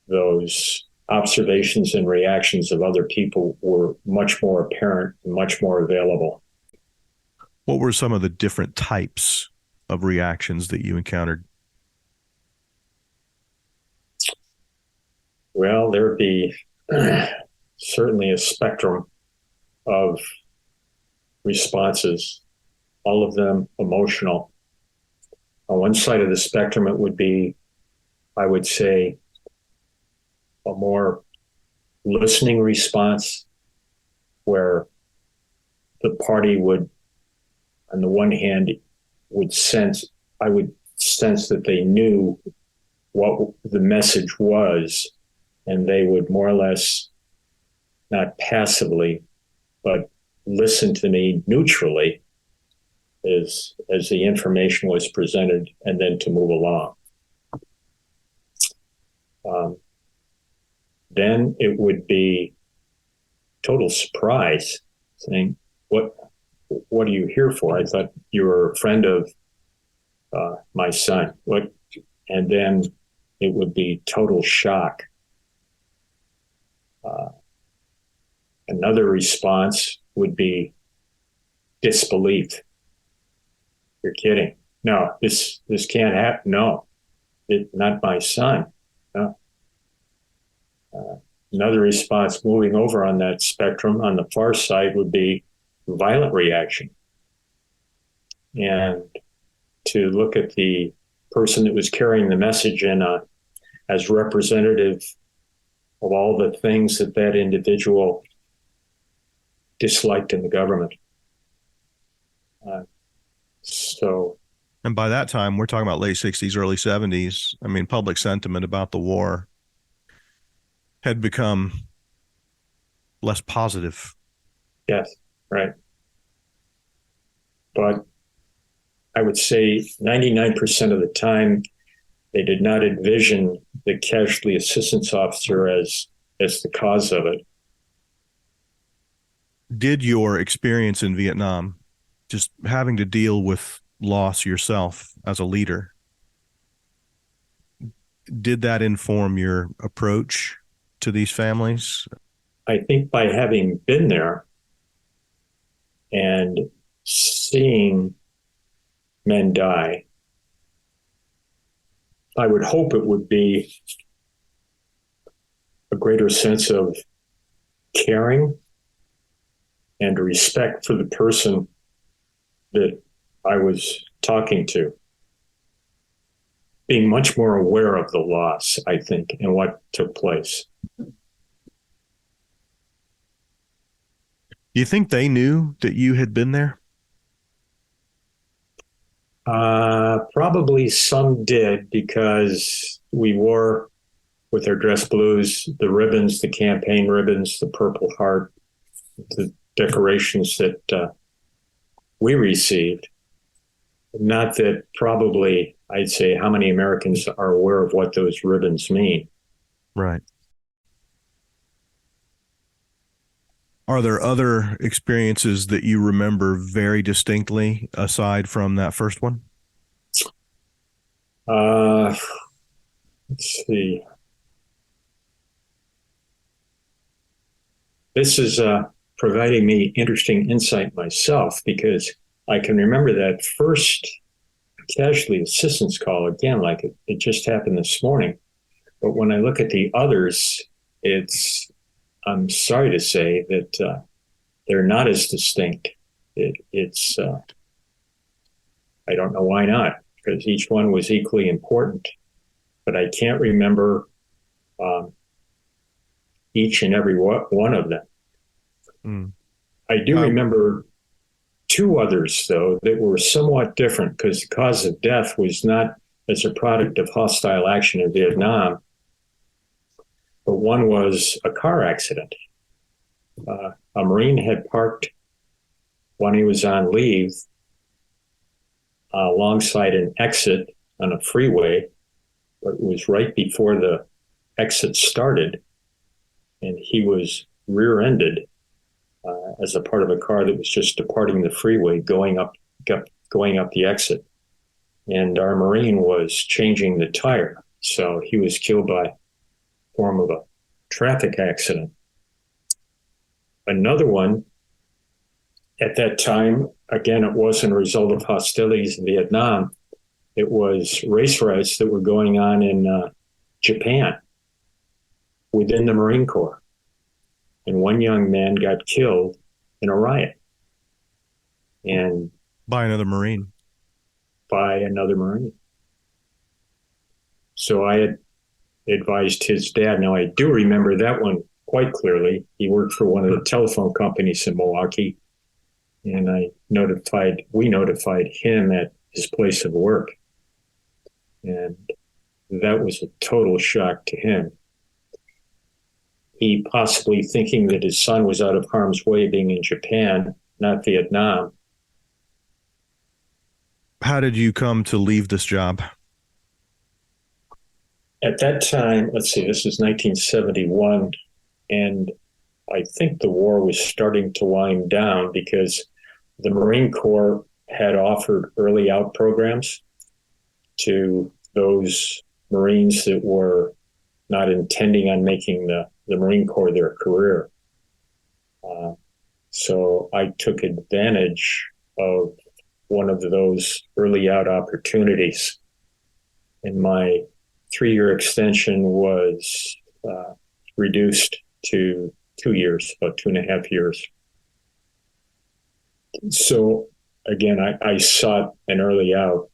those observations and reactions of other people were much more apparent and much more available. What were some of the different types of reactions that you encountered? Well, there would be certainly a spectrum of responses, all of them emotional. On one side of the spectrum, it would be, I would say, a more listening response where the party would, on the one hand, I would sense that they knew what the message was, and they would more or less, not passively, but listen to me neutrally as the information was presented, and then to move along. Then it would be total surprise, saying, what are you here for? I thought you were a friend of my son. What? And then it would be total shock. Another response would be disbelief. You're kidding. No, this can't happen. No, not my son. No. Another response, moving over on that spectrum on the far side, would be violent reaction. And to look at the person that was carrying the message in as representative of all the things that individual disliked in the government. And by that time, we're talking about late 60s, early 70s. I mean, public sentiment about the war had become less positive. Yes, right. But I would say 99% of the time, they did not envision the casualty assistance officer as the cause of it. Did your experience in Vietnam, just having to deal with loss yourself as a leader, did that inform your approach to these families? I think by having been there and seeing men die, I would hope it would be a greater sense of caring and respect for the person that I was talking to. Being much more aware of the loss, I think, and what took place. Do you think they knew that you had been there? Probably some did, because we wore, with our dress blues, the ribbons, the campaign ribbons, the Purple Heart, the decorations that we received. Not that probably, I'd say, how many Americans are aware of what those ribbons mean. Right. Are there other experiences that you remember very distinctly aside from that first one? Let's see. This is providing me interesting insight myself, because I can remember that first casualty assistance call again, like it just happened this morning. But when I look at the others, I'm sorry to say that they're not as distinct. I don't know why not, because each one was equally important. But I can't remember each and every one of them. Mm. I do remember two others, though, that were somewhat different, because the cause of death was not as a product of hostile action in Vietnam, but one was a car accident. A Marine had parked when he was on leave alongside an exit on a freeway, but it was right before the exit started, and he was rear-ended as a part of a car that was just departing the freeway, going up the exit. And our Marine was changing the tire, so he was killed by form of a traffic accident. Another one, at that time, again, it wasn't a result of hostilities in Vietnam. It was race riots that were going on in Japan within the Marine Corps. And one young man got killed in a riot. And by another Marine. So I had advised his dad. Now, I do remember that one quite clearly. He worked for one of the telephone companies in Milwaukee, and we notified him at his place of work. And that was a total shock to him. He possibly thinking that his son was out of harm's way being in Japan, not Vietnam. How did you come to leave this job? At that time, let's see, this is 1971, and I think the war was starting to wind down because the Marine Corps had offered early out programs to those Marines that were not intending on making the Marine Corps their career. So I took advantage of one of those early out opportunities, and my 3-year extension was reduced to 2 years, about 2.5 years. So again, I sought an early out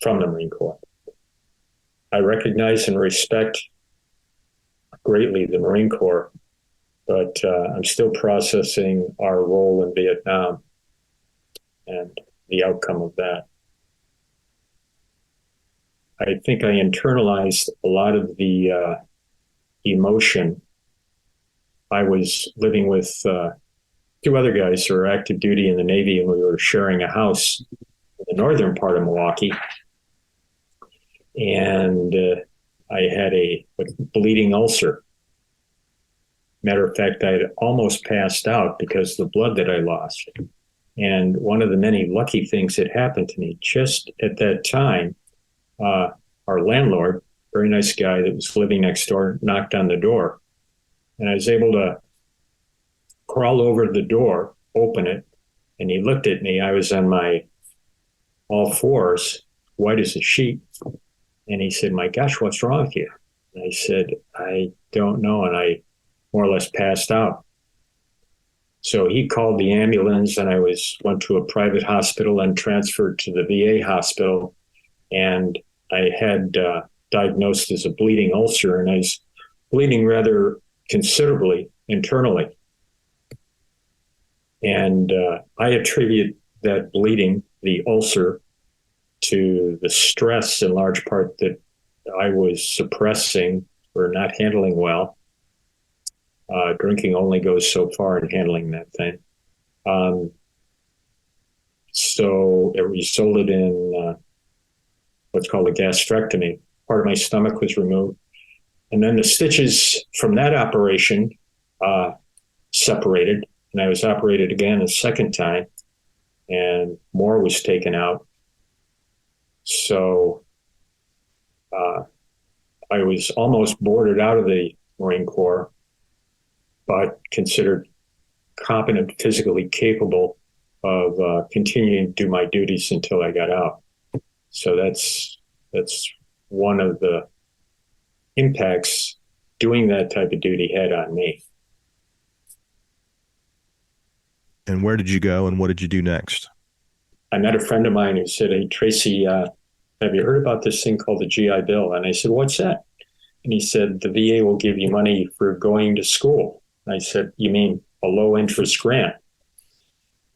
from the Marine Corps. I recognize and respect greatly the Marine Corps, but I'm still processing our role in Vietnam and the outcome of that. I think I internalized a lot of the emotion. I was living with 2 other guys who were active duty in the Navy, and we were sharing a house in the northern part of Milwaukee. And I had a bleeding ulcer. Matter of fact, I had almost passed out because of the blood that I lost. And one of the many lucky things that happened to me just at that time, our landlord, very nice guy that was living next door, knocked on the door. And I was able to crawl over the door, open it, and he looked at me. I was on my all fours, white as a sheet. And he said, "My gosh, what's wrong with you?" And I said, "I don't know." And I more or less passed out. So he called the ambulance, and I went to a private hospital and transferred to the VA hospital. And I had diagnosed as a bleeding ulcer, and I was bleeding rather considerably internally. And I attribute that bleeding, the ulcer, to the stress in large part that I was suppressing or not handling well. Drinking only goes so far in handling that thing. So it resulted in what's called a gastrectomy. Part of my stomach was removed. And then the stitches from that operation separated, and I was operated again a second time, and more was taken out. So I was almost boarded out of the Marine Corps, but considered competent, physically capable of continuing to do my duties until I got out. So that's one of the impacts doing that type of duty had on me. And where did you go, and what did you do next? I met a friend of mine who said, "Hey, Tracy, have you heard about this thing called the GI Bill?" And I said, "What's that?" And he said, "The VA will give you money for going to school." And I said, "You mean a low interest grant?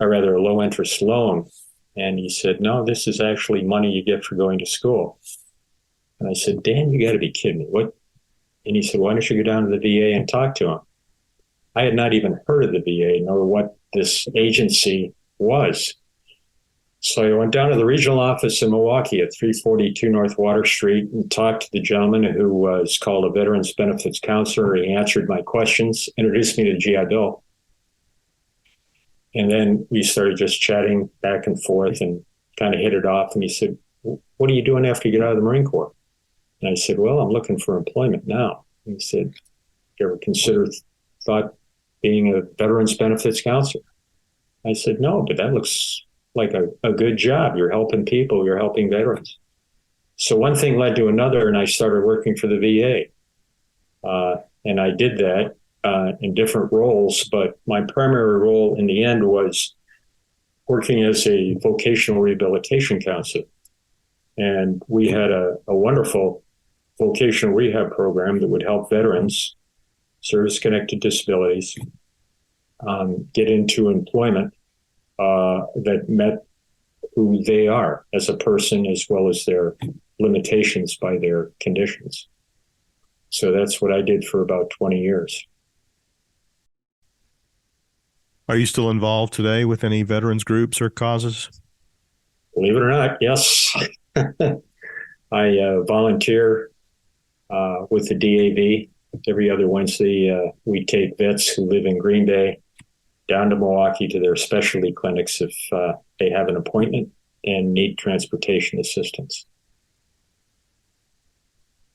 Or rather a low interest loan And he said, no, this is actually money you get for going to school. And I said, Dan, you got to be kidding me. What? And he said, why don't you go down to the VA and talk to him? I had not even heard of the VA nor what this agency was. So I went down to the regional office in Milwaukee at 342 North Water Street and talked to the gentleman who was called a Veterans Benefits Counselor. He answered my questions, introduced me to GI Bill. And then we started just chatting back and forth and kind of hit it off. And he said, what are you doing after you get out of the Marine Corps? And I said, well, I'm looking for employment now. And he said, you ever thought being a Veterans Benefits Counselor? I said, no, but that looks like a good job. You're helping people, you're helping veterans. So one thing led to another, and I started working for the VA. And I did that in different roles, but my primary role in the end was working as a vocational rehabilitation counselor. And we had a wonderful vocational rehab program that would help veterans, service-connected disabilities, get into employment that met who they are as a person, as well as their limitations by their conditions. So that's what I did for about 20 years. Are you still involved today with any veterans groups or causes? Believe it or not, yes. I volunteer with the DAV. Every other Wednesday, we take vets who live in Green Bay down to Milwaukee to their specialty clinics if they have an appointment and need transportation assistance.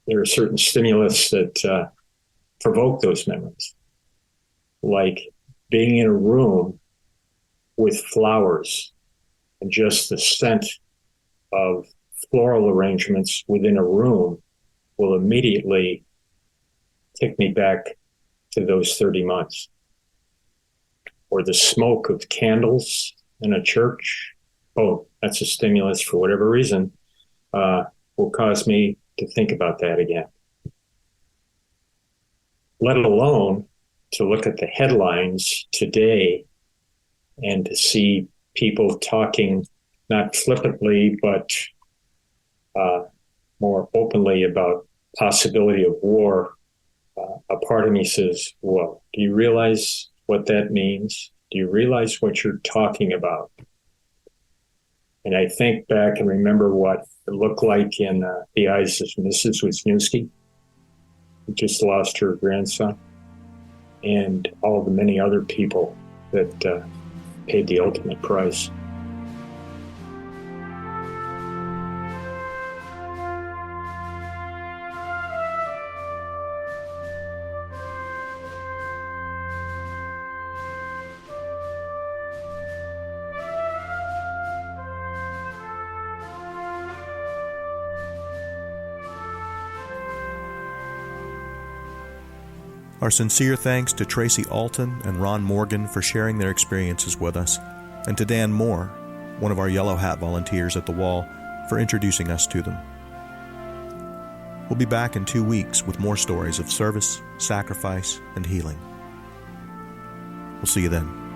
There are certain stimulus that provoke those memories, like being in a room with flowers and just the scent of floral arrangements within a room will immediately take me back to those 30 months. Or the smoke of candles in a church. Oh, that's a stimulus for whatever reason, will cause me to think about that again. Let alone to look at the headlines today and to see people talking not flippantly, but more openly about possibility of war. A part of me says, well, do you realize what that means? Do you realize what you're talking about? And I think back and remember what it looked like in the eyes of Mrs. Wisniewski, who just lost her grandson, and all the many other people that paid the ultimate price. Our sincere thanks to Tracy Alton and Ron Morgan for sharing their experiences with us, and to Dan Moore, one of our Yellow Hat volunteers at the Wall, for introducing us to them. We'll be back in 2 weeks with more stories of service, sacrifice, and healing. We'll see you then.